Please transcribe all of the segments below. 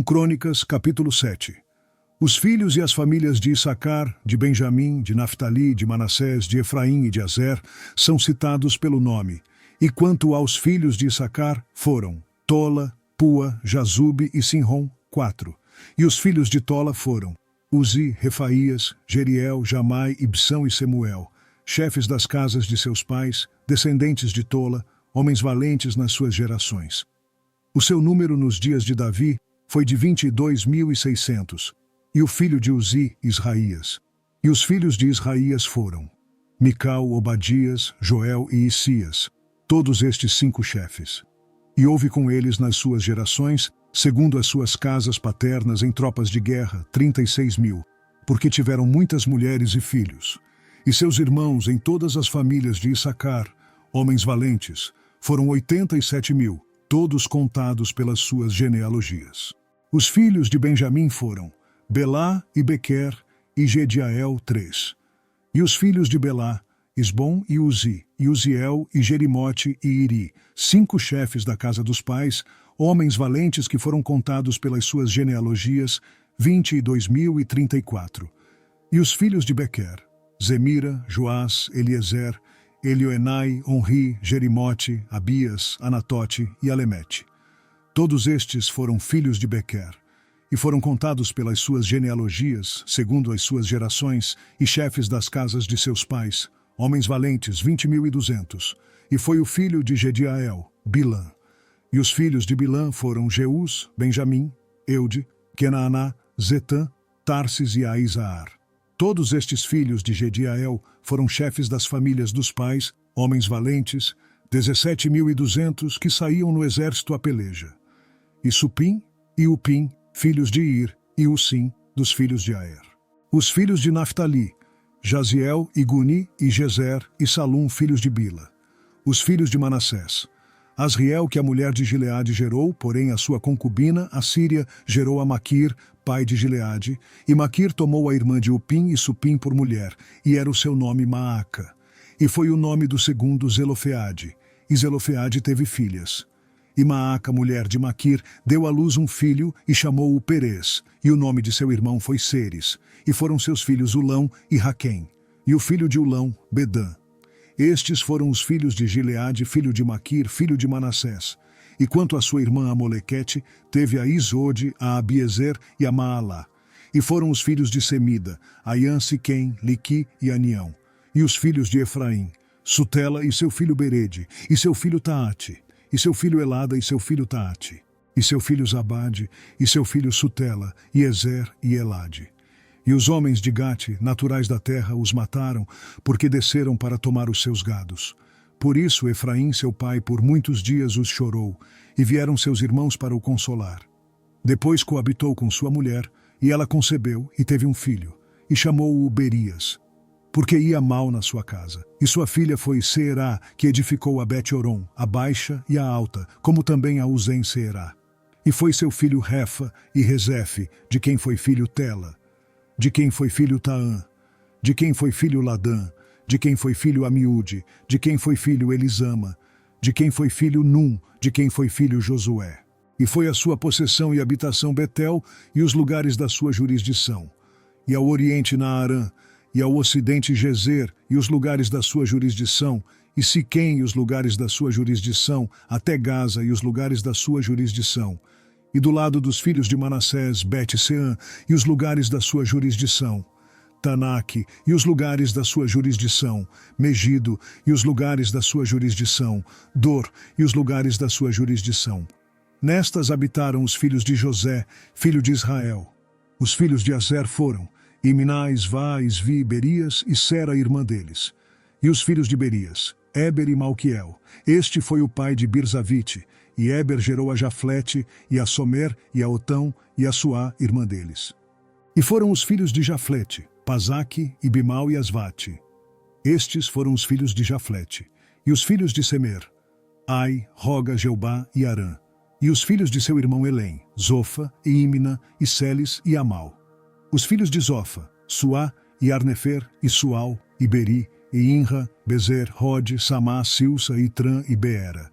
Crônicas, capítulo 7. Os filhos e as famílias de Issacar, de Benjamim, de Naftali, de Manassés, de Efraim e de Azer são citados pelo nome. E quanto aos filhos de Issacar, foram Tola, Pua, Jazube e Sinrom, 4. E os filhos de Tola foram Uzi, Refaías, Jeriel, Jamai, Ibsão e Semuel, chefes das casas de seus pais, descendentes de Tola, homens valentes nas suas gerações. O seu número nos dias de Davi foi de 22.600, e o filho de Uzi, Israías. E os filhos de Israías foram Mical, Obadias, Joel e Isias, todos estes 5 chefes. E houve com eles nas suas gerações, segundo as suas casas paternas em tropas de guerra, 36.000, porque tiveram muitas mulheres e filhos. E seus irmãos em todas as famílias de Issacar, homens valentes, foram 87.000, todos contados pelas suas genealogias. Os filhos de Benjamim foram Belá e Bequer e Gediael, 3. E os filhos de Belá, Esbom e Uzi, e Uziel e Jerimote e Iri, 5 chefes da casa dos pais, homens valentes que foram contados pelas suas genealogias, 22.034. E os filhos de Bequer, Zemira, Joás, Eliezer, Elioenai, Onri, Jerimote, Abias, Anatote e Alemete. Todos estes foram filhos de Bequer, e foram contados pelas suas genealogias, segundo as suas gerações, e chefes das casas de seus pais, homens valentes, 20.200. E foi o filho de Gediael, Bilã. E os filhos de Bilã foram Jeus, Benjamim, Eude, Kenaaná, Zetã, Tarsis e Aizaar. Todos estes filhos de Gediael foram chefes das famílias dos pais, homens valentes, 17.200 que saíam no exército a peleja. E Supim e Upim, filhos de Ir, e Usim, dos filhos de Aer. Os filhos de Naftali, Jaziel e Guni e Gezer e Salum, filhos de Bila. Os filhos de Manassés, Asriel, que a mulher de Gileade gerou, porém a sua concubina, a Síria, gerou a Maquir, pai de Gileade, e Maquir tomou a irmã de Upim e Supim por mulher, e era o seu nome Maaca. E foi o nome do segundo Zelofeade, e Zelofeade teve filhas. E Maaca, mulher de Maquir, deu à luz um filho e chamou-o Perez, e o nome de seu irmão foi Seres, e foram seus filhos Ulão e Raquém, e o filho de Ulão, Bedã. Estes foram os filhos de Gileade, filho de Maquir, filho de Manassés. E quanto à sua irmã Amolequete, teve a Isode, a Abiezer e a Maalá. E foram os filhos de Semida, Aian, Siquém, Liqui e Anião. E os filhos de Efraim, Sutela e seu filho Berede, e seu filho Taate, e seu filho Elada e seu filho Taate, e seu filho Zabade, e seu filho Sutela, e Ezer e Elade. E os homens de Gate, naturais da terra, os mataram, porque desceram para tomar os seus gados. Por isso Efraim, seu pai, por muitos dias os chorou, e vieram seus irmãos para o consolar. Depois coabitou com sua mulher, e ela concebeu, e teve um filho, e chamou-o Berias, porque ia mal na sua casa. E sua filha foi Seerá, que edificou a Bet-Oron, a baixa e a alta, como também a Uzem Seerá. E foi seu filho Refa e Rezefe, de quem foi filho Tela, de quem foi filho Taã, de quem foi filho Ladã, de quem foi filho Amiúde, de quem foi filho Elisama, de quem foi filho Num, de quem foi filho Josué. E foi a sua possessão e habitação Betel e os lugares da sua jurisdição. E ao oriente Naarã, e ao ocidente Gezer e os lugares da sua jurisdição, e Siquém e os lugares da sua jurisdição, até Gaza e os lugares da sua jurisdição. E do lado dos filhos de Manassés, Bet-Seã e os lugares da sua jurisdição. Tanaque e os lugares da sua jurisdição, Megido e os lugares da sua jurisdição, Dor e os lugares da sua jurisdição. Nestas habitaram os filhos de José, filho de Israel. Os filhos de Azer foram Imná, Isvá, Isvi, Berias e Sera, irmã deles. E os filhos de Berias, Éber e Malquiel. Este foi o pai de Birzavite, e Éber gerou a Jaflete, e a Somer, e a Otão, e a Suá, irmã deles. E foram os filhos de Jaflete, Pazaque, e Bimal e Asvate. Estes foram os filhos de Jaflete. E os filhos de Semer, Ai, Roga, Jeubá e Arã. E os filhos de seu irmão Elém, Zofa, e Imna, e Seles e Amal. Os filhos de Zofa, Suá, e Arnefer, e Sual, e Beri, e Inra, Bezer, Rode, Samá, Silsa, Itrã e Beera.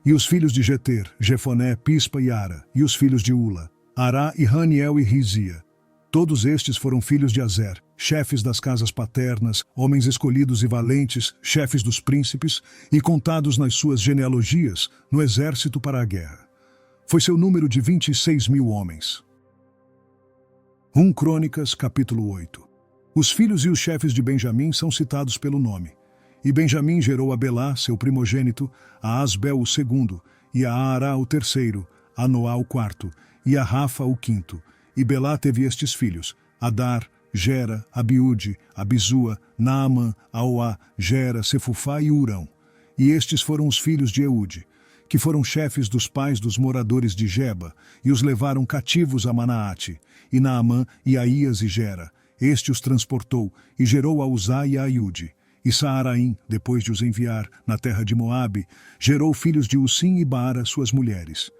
E os filhos de Jeter, Jefoné, Pispa e Ara. E os filhos de Ula, Ará e Raniel e Rizia. Todos estes foram filhos de Azer, chefes das casas paternas, homens escolhidos e valentes, chefes dos príncipes, e contados nas suas genealogias, no exército para a guerra. Foi seu número de 26.000 homens. 1 Crônicas, capítulo 8. Os filhos e os chefes de Benjamim são citados pelo nome. E Benjamim gerou a Belá, seu primogênito, a Asbel o segundo, e a Ará o terceiro, a Noá o quarto, e a Rafa o quinto. E Belá teve estes filhos: Adar, Gera, Abiúde, Abizua, Naamã, Aoá, Gera, Sefufá e Urão. E estes foram os filhos de Eude, que foram chefes dos pais dos moradores de Geba, e os levaram cativos a Manaate. E Naamã e Aías e Gera. Este os transportou, e gerou a Uzá e a Aiude. E Saaraim, depois de os enviar na terra de Moabe, gerou filhos de Ussim e Baara, suas mulheres.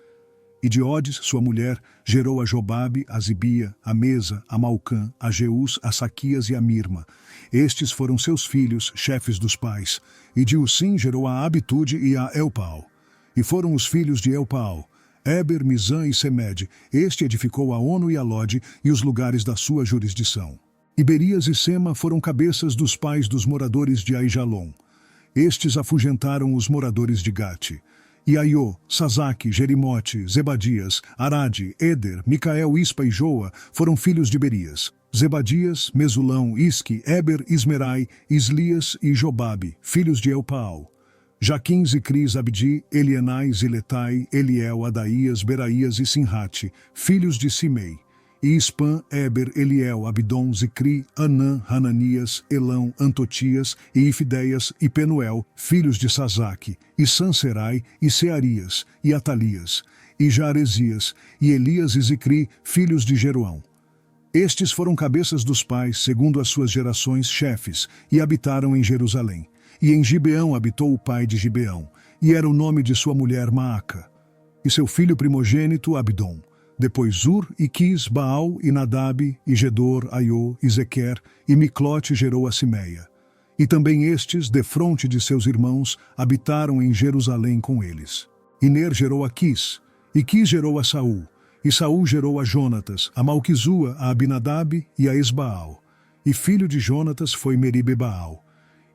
E de Odes, sua mulher, gerou a Jobabe, a Zibia, a Mesa, a Malcã, a Jeus, a Saquias e a Mirma. Estes foram seus filhos, chefes dos pais. E de Ussim gerou a Abitude e a Elpaal. E foram os filhos de Elpaal: Eber, Mizã e Semed. Este edificou a Ono e a Lode e os lugares da sua jurisdição. E Berias e Sema foram cabeças dos pais dos moradores de Aijalon. Estes afugentaram os moradores de Gate. E Aiô, Sazaque, Jerimote, Zebadias, Arade, Eder, Micael, Ispa e Joa foram filhos de Berias. Zebadias, Mesulão, Isque, Eber, Ismerai, Islias e Jobabe, filhos de Elpaal. Jaquim, Zicris, Abdi, Elienai, Ziletai, Eliel, Adaías, Beraías e Sinrate, filhos de Simei. E Ispã, Eber, Eliel, Abdon, Zicri, Anã, Hananias, Elão, Antotias e Ifideias e Penuel, filhos de Sazaque, e Sanserai, e Searias, e Atalias, e Jaresias, e Elias e Zicri, filhos de Jeroão. Estes foram cabeças dos pais, segundo as suas gerações, chefes, e habitaram em Jerusalém. E em Gibeão habitou o pai de Gibeão, e era o nome de sua mulher Maaca. E seu filho primogênito, Abdom. Depois Zur, e Quis, Baal, e Nadab, e Gedor, Aiô, e Zequer, e Miclote gerou a Simeia. E também estes, defronte de seus irmãos, habitaram em Jerusalém com eles. E Ner gerou a Quis, e Quis gerou a Saul, e Saul gerou a Jonatas, a Malquizua, a Abinadab e a Esbaal. E filho de Jonatas foi Meribe-Baal.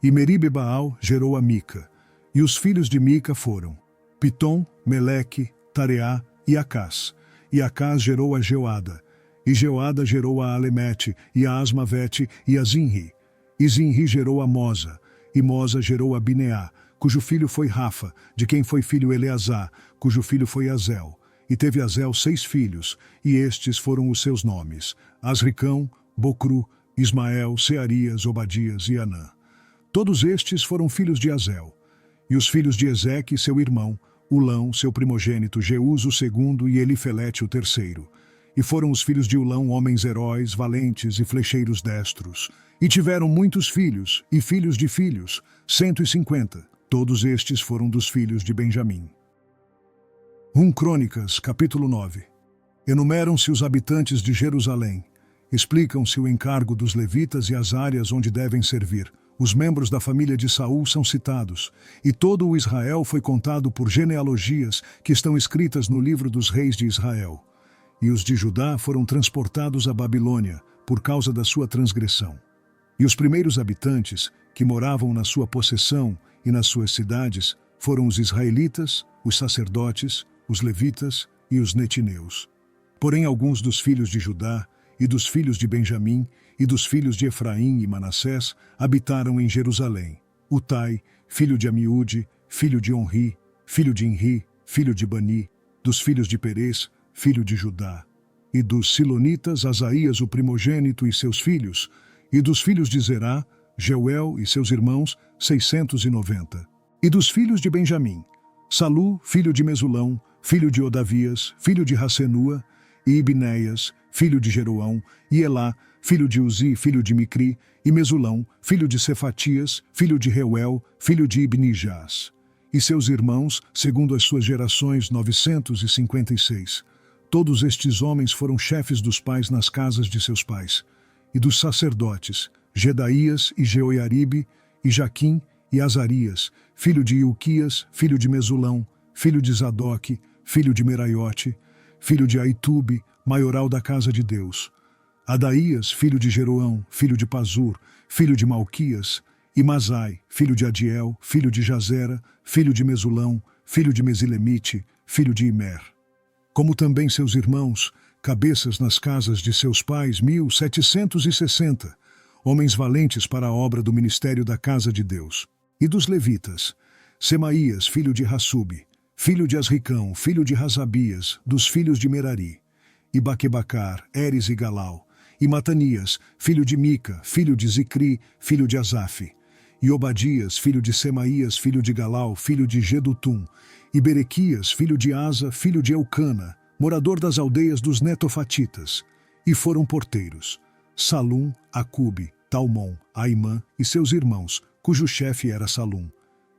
E Meribe-Baal gerou a Mica. E os filhos de Mica foram Pitom, Meleque, Tareá e Acás. E Acás gerou a Jeoada. E Jeoada gerou a Alemete, e a Asmavete, e a Zinri. E Zinri gerou a Mosa. E Mosa gerou a Bineá, cujo filho foi Rafa, de quem foi filho Eleazar, cujo filho foi Azel. E teve Azel 6 filhos, e estes foram os seus nomes: Asricão, Bocru, Ismael, Searias, Obadias e Anã. Todos estes foram filhos de Azel. E os filhos de Ezeque, seu irmão, Ulão, seu primogênito, Jeús o segundo e Elifelete o terceiro. E foram os filhos de Ulão homens heróis, valentes e flecheiros destros. E tiveram muitos filhos, e filhos de filhos, 150. Todos estes foram dos filhos de Benjamim. 1 Crônicas, capítulo 9. Enumeram-se os habitantes de Jerusalém. Explicam-se o encargo dos levitas e as áreas onde devem servir. Os membros da família de Saul são citados, e todo o Israel foi contado por genealogias que estão escritas no livro dos reis de Israel. E os de Judá foram transportados à Babilônia, por causa da sua transgressão. E os primeiros habitantes, que moravam na sua possessão e nas suas cidades, foram os israelitas, os sacerdotes, os levitas e os netineus. Porém alguns dos filhos de Judá, e dos filhos de Benjamim, e dos filhos de Efraim e Manassés, habitaram em Jerusalém. Utai, filho de Amiúde, filho de Onri, filho de Inri, filho de Bani, dos filhos de Perez, filho de Judá. E dos Silonitas, Asaías o primogênito e seus filhos, e dos filhos de Zerá, Jeuel e seus irmãos, 690. E dos filhos de Benjamim, Salu, filho de Mesulão, filho de Odavias, filho de Rassenua, e Ibnéias, filho de Jeroão, e Elá, filho de Uzi, filho de Micri, e Mesulão, filho de Cefatias, filho de Reuel, filho de Ibnijás. E seus irmãos, segundo as suas gerações, 956. Todos estes homens foram chefes dos pais nas casas de seus pais. E dos sacerdotes, Gedaías e Jeoiaribe, e Jaquim e Azarias, filho de Ilquias, filho de Mesulão, filho de Zadoque, filho de Meraiote, filho de Aitube, maioral da casa de Deus. Adaías, filho de Jeroão, filho de Pazur, filho de Malquias, e Masai, filho de Adiel, filho de Jazera, filho de Mesulão, filho de Mesilemite, filho de Imer. Como também seus irmãos, cabeças nas casas de seus pais, 1.760, homens valentes para a obra do ministério da casa de Deus. E dos levitas, Semaías, filho de Hassube, filho de Asricão, filho de Razabias, dos filhos de Merari, e Baquebacar, Eres e Galau, e Matanias, filho de Mica, filho de Zicri, filho de Asaf, e Obadias, filho de Semaías, filho de Galau, filho de Gedutum, e Berequias, filho de Asa, filho de Eucana, morador das aldeias dos Netofatitas, e foram porteiros, Salum, Acube, Talmon, Aimã e seus irmãos, cujo chefe era Salum.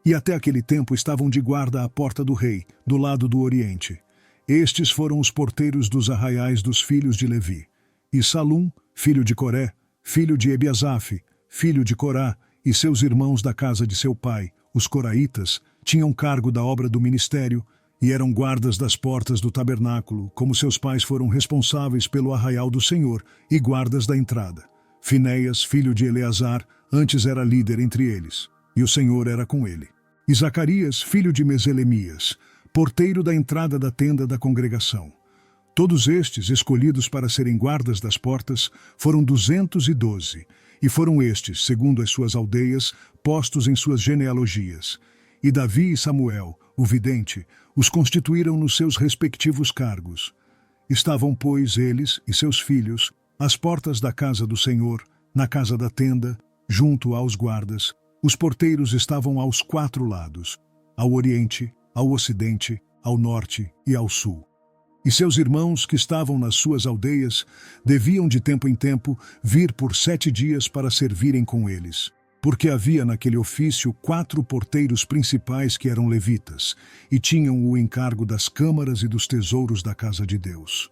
E até aquele tempo estavam de guarda à porta do rei, do lado do oriente. Estes foram os porteiros dos arraiais dos filhos de Levi. E Salum, filho de Coré, filho de Ebiasaf, filho de Corá, e seus irmãos da casa de seu pai, os coraitas, tinham cargo da obra do ministério e eram guardas das portas do tabernáculo, como seus pais foram responsáveis pelo arraial do Senhor e guardas da entrada. Finéias, filho de Eleazar, antes era líder entre eles, e o Senhor era com ele. E Zacarias, filho de Meselemias, porteiro da entrada da tenda da congregação. Todos estes, escolhidos para serem guardas das portas, foram 212, e foram estes, segundo as suas aldeias, postos em suas genealogias. E Davi e Samuel, o vidente, os constituíram nos seus respectivos cargos. Estavam, pois, eles e seus filhos, às portas da casa do Senhor, na casa da tenda, junto aos guardas. Os porteiros estavam aos 4 lados, ao oriente, ao ocidente, ao norte e ao sul. E seus irmãos que estavam nas suas aldeias deviam de tempo em tempo vir por 7 dias para servirem com eles, porque havia naquele ofício 4 porteiros principais que eram levitas, e tinham o encargo das câmaras e dos tesouros da casa de Deus.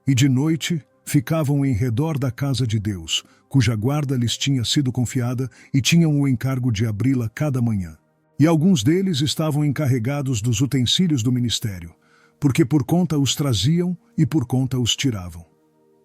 E de noite ficavam em redor da casa de Deus, cuja guarda lhes tinha sido confiada, e tinham o encargo de abri-la cada manhã. E alguns deles estavam encarregados dos utensílios do ministério, porque por conta os traziam e por conta os tiravam.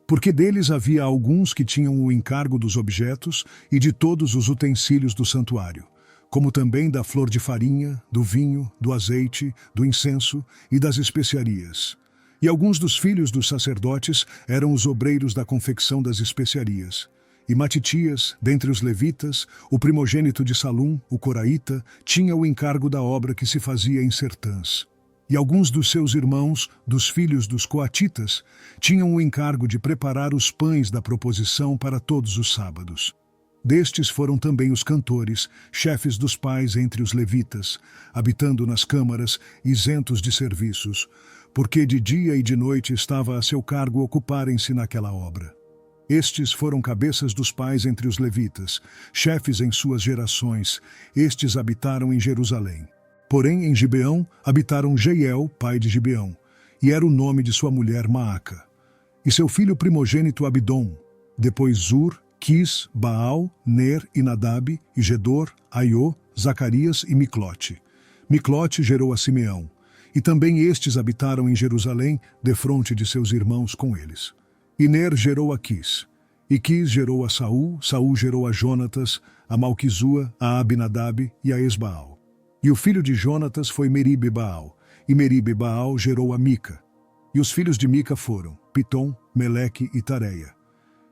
Porque deles havia alguns que tinham o encargo dos objetos e de todos os utensílios do santuário, como também da flor de farinha, do vinho, do azeite, do incenso e das especiarias. E alguns dos filhos dos sacerdotes eram os obreiros da confecção das especiarias. E Matitias, dentre os levitas, o primogênito de Salum, o coraíta, tinha o encargo da obra que se fazia em sertãs. E alguns dos seus irmãos, dos filhos dos coatitas, tinham o encargo de preparar os pães da proposição para todos os sábados. Destes foram também os cantores, chefes dos pais entre os levitas, habitando nas câmaras, isentos de serviços, porque de dia e de noite estava a seu cargo ocuparem-se naquela obra. Estes foram cabeças dos pais entre os levitas, chefes em suas gerações, estes habitaram em Jerusalém. Porém, em Gibeão, habitaram Jeiel, pai de Gibeão, e era o nome de sua mulher Maaca. E seu filho primogênito Abidom, depois Zur, Quis, Baal, Ner e Nadab, e Gedor, Aiô, Zacarias e Miclote. Miclote gerou a Simeão, e também estes habitaram em Jerusalém, defronte de seus irmãos com eles. E Ner gerou a Quis, e Quis gerou a Saul, Saul gerou a Jonatas, a Malquizua, a Abinadab e a Esbaal. E o filho de Jonatas foi Meribe-Baal, e Meribe-Baal gerou a Mica. E os filhos de Mica foram Pitom, Meleque e Tareia.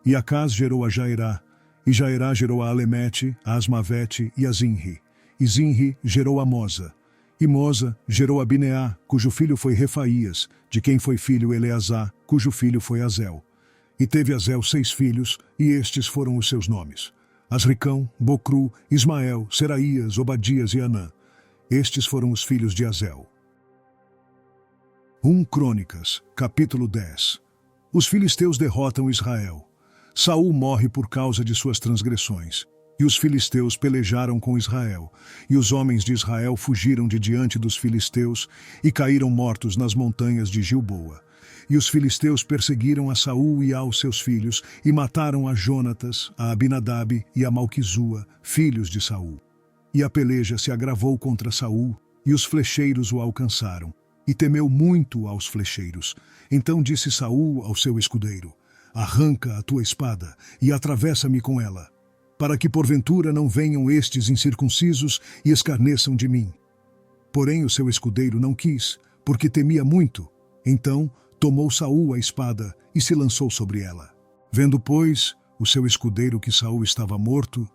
E Acaz gerou a Jairá, e Jairá gerou a Alemete, a Asmavete e a Zinri. E Zinri gerou a Moza. E Moza gerou a Bineá, cujo filho foi Refaías, de quem foi filho Eleazar, cujo filho foi Azel. E teve Azel 6 filhos, e estes foram os seus nomes: Asricão, Bocru, Ismael, Seraías, Obadias e Anã. Estes foram os filhos de Azel. 1 Crônicas, capítulo 10. Os filisteus derrotam Israel. Saul morre por causa de suas transgressões. E os filisteus pelejaram com Israel. E os homens de Israel fugiram de diante dos filisteus e caíram mortos nas montanhas de Gilboa. E os filisteus perseguiram a Saul e aos seus filhos e mataram a Jonatas, a Abinadab e a Malquizua, filhos de Saul. E a peleja se agravou contra Saul, e os flecheiros o alcançaram. e temeu muito aos flecheiros. Então disse Saul ao seu escudeiro: arranca a tua espada e atravessa-me com ela, para que porventura não venham estes incircuncisos e escarneçam de mim. Porém o seu escudeiro não quis, porque temia muito. Então tomou Saul a espada e se lançou sobre ela. Vendo, pois, o seu escudeiro que Saul estava morto,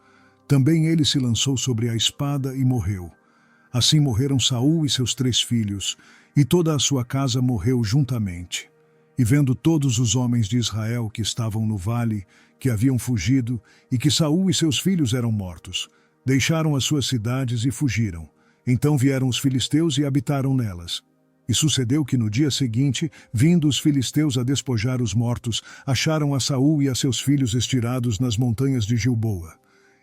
também ele se lançou sobre a espada e morreu. Assim morreram Saul e seus 3 filhos, e toda a sua casa morreu juntamente. E vendo todos os homens de Israel que estavam no vale, que haviam fugido, e que Saul e seus filhos eram mortos, deixaram as suas cidades e fugiram. Então vieram os filisteus e habitaram nelas. E sucedeu que no dia seguinte, vindo os filisteus a despojar os mortos, acharam a Saul e a seus filhos estirados nas montanhas de Gilboa.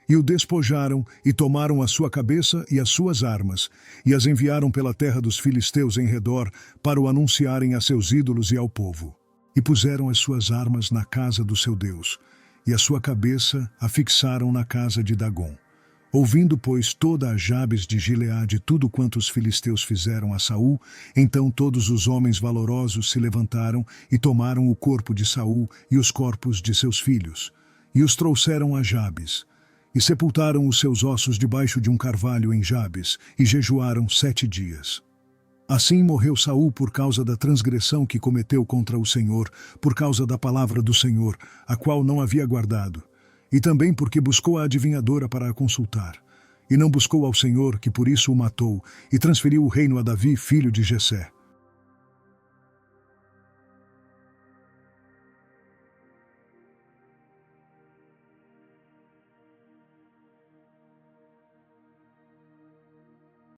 E o despojaram, e tomaram a sua cabeça e as suas armas, e as enviaram pela terra dos filisteus em redor, para o anunciarem a seus ídolos e ao povo. E puseram as suas armas na casa do seu Deus, e a sua cabeça a fixaram na casa de Dagom. Ouvindo, pois, toda a Jabes de Gileade tudo quanto os filisteus fizeram a Saul, então todos os homens valorosos se levantaram e tomaram o corpo de Saul e os corpos de seus filhos, e os trouxeram a Jabes, e sepultaram os seus ossos debaixo de um carvalho em Jabes, e jejuaram 7 dias. Assim morreu Saul por causa da transgressão que cometeu contra o Senhor, por causa da palavra do Senhor, a qual não havia guardado, e também porque buscou a adivinhadora para a consultar, e não buscou ao Senhor, que por isso o matou, e transferiu o reino a Davi, filho de Jessé.